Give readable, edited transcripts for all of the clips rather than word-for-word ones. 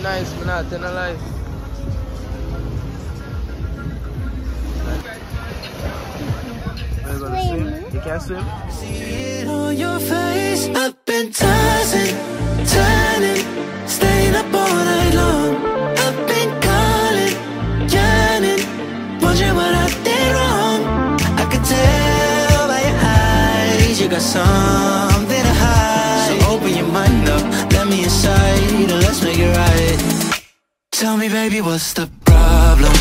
nice, but not in a life. Are you gonna swim? You can't swim? See it on your face. I've been tossing, turning, staying up all night long. I've been calling, yearning, wondering what I did wrong. I could tell by your eyes you got something to hide. So open your mind up, let me inside, and let's make it right. Tell me, baby, what's the problem?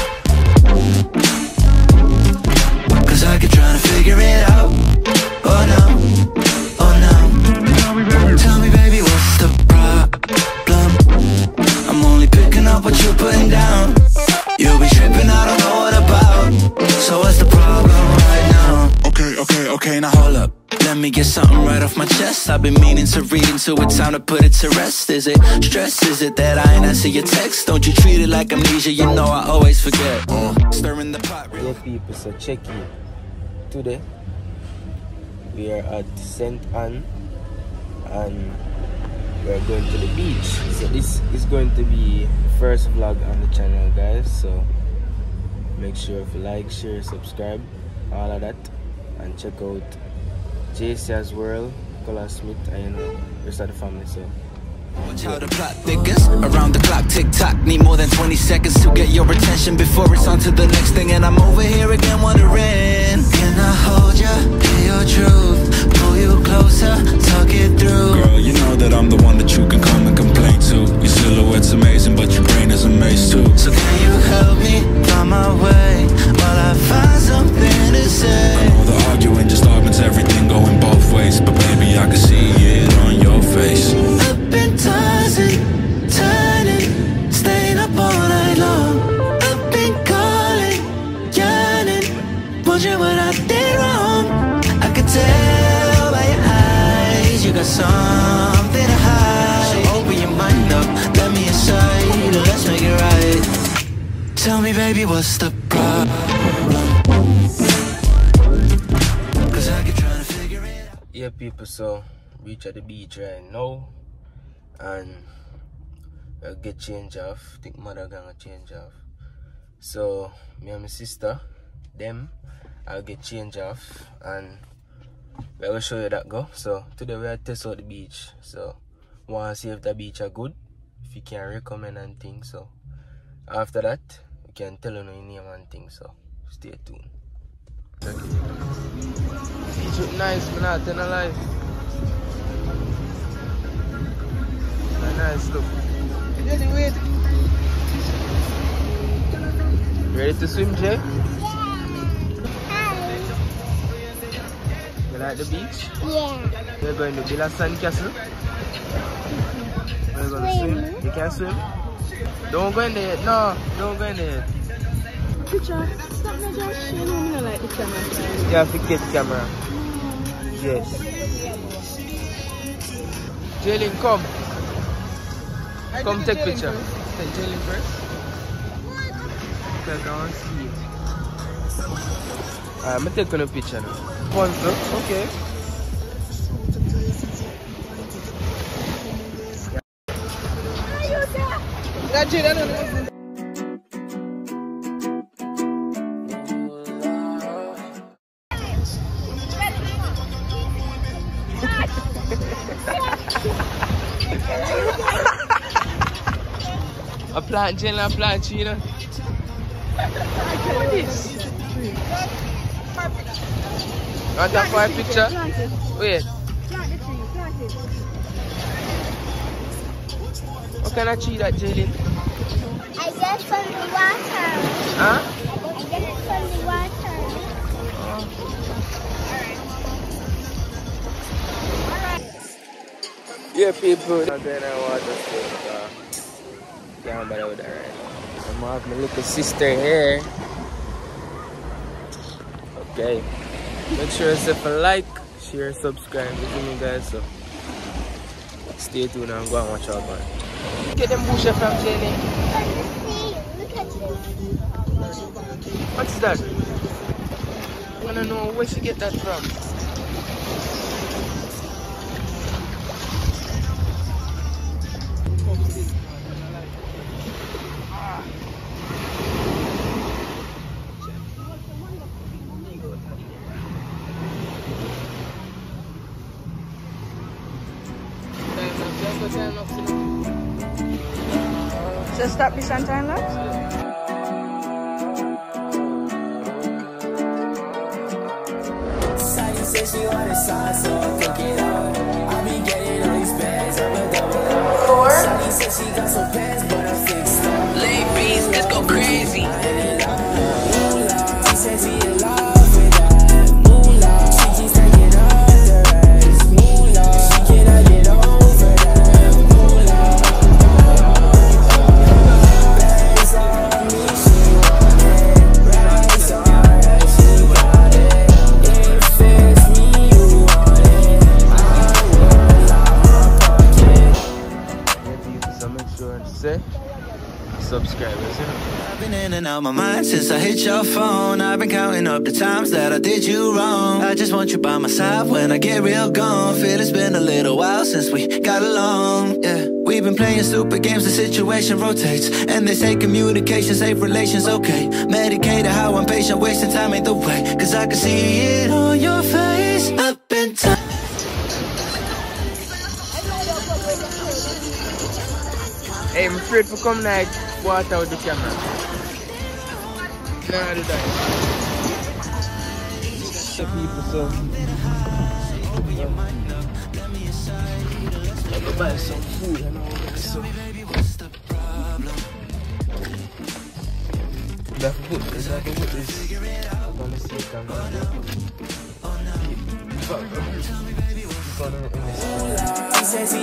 Cause I keep trying to figure it out. Oh no, oh no. Tell me, baby, what's the problem? I'm only picking up what you're putting down. You'll be tripping, I don't know what about. So what's the problem right now? Okay, now hold up. Let me get something right off my chest. I've been meaning to read into it, time to put it to rest. Is it stress? Is it that I ain't answer your text? Don't you treat it like amnesia, you know I always forget. Stirring the pot. Yeah, people, so check it. Today we are at St. Anne and we are going to the beach. So this is going to be first vlog on the channel, guys. So make sure to like, share, subscribe, all of that, and check out JC's World, Color Smith, and you know, the rest of the family. So watch how the plot thickens. Around the clock, tick-tock. Need more than 20 seconds to get your attention before it's on to the next thing. And I'm over here again wondering, can I hold ya, hear your truth, pull you closer, talk it through? Girl, you know that I'm the one that you can come and complain to. Your silhouette's amazing, but your brain is a maze too. So can you help me find my way while I find something to say? I know the arguing just augments everything going both ways, but baby, I can see it on your face. I've been tossing, turning, staying up all night long. I've been calling, yearning, wondering what I did wrong. I could tell by your eyes you got something to hide. So open your mind up, let me inside, and let's make it right. Tell me, baby, what's the problem? Cause I keep trying to figure it out. yeah, people, so reach at the beach right now and we'll get change off. I think mother gonna change off. So me and my sister, them, I'll get change off and we'll show you that go. So today we'll test out the beach. So wanna see if the beach are good, if you can recommend and things. So after that we can tell you your name and things. So stay tuned. Okay. Beach look nice, but not in a life. Nice look. Wait. Ready to swim, Jay? Yeah. Hi. You like the beach? Yeah. We're going to Villa Sandcastle. We're going to swim. You can swim? Don't go in there yet. No, don't go in there yet. Picture. Stop me, Josh. You know me not like the camera. You have to get camera. Yes. Jalen, come. Come take picture. Take Jalen first. Because I want to see it. I'm taking a picture now. One look, okay. A plant, Jalen, a plant, China. What is this? Want that for a picture? Wait. What kind of tree that, Jalen? I get from the water. Huh? I get it from the water. Yeah, people. I'm going to water sports. Can't bother with that right now. I'm gonna have my little sister here. Okay. Make sure to like, share, subscribe with me, guys. So stay tuned and go and watch out, man. Get them bushes from Jenny. Look at this. What's that? I wanna know where she get that from. So stop this on time lapse? Shawty said she wanted sauce, so I cook it up. I be getting all these bags, I'ma double up. Shawty said she got some pants, but I fixed up. Late beats, let's go crazy. She said she in love with that moolah. She keeps taking up the rest. Moolah, she cannot get over that moolah. Bangs on me, she want it. Rides on her, she got it. If it's me you want it, I will lock my pocket. Maybe some insurance, say. Subscribers, you know. I've been in and out my mind since I hit your phone. I've been counting up the times that I did you wrong. I just want you by my side when I get real gone. Feel it's been a little while since we got along. Yeah, we've been playing stupid games, the situation rotates. And they say communication, safe relations, okay. Medicated how I'm patient, wasting time ain't the way. Cause I can see it on your face. Up in time. Hey, I'm afraid for come like water with the camera. Nah, do that. The people, so. I'm gonna buy some food and all that, so. That food is like a food is. I'm gonna see it come out. She says she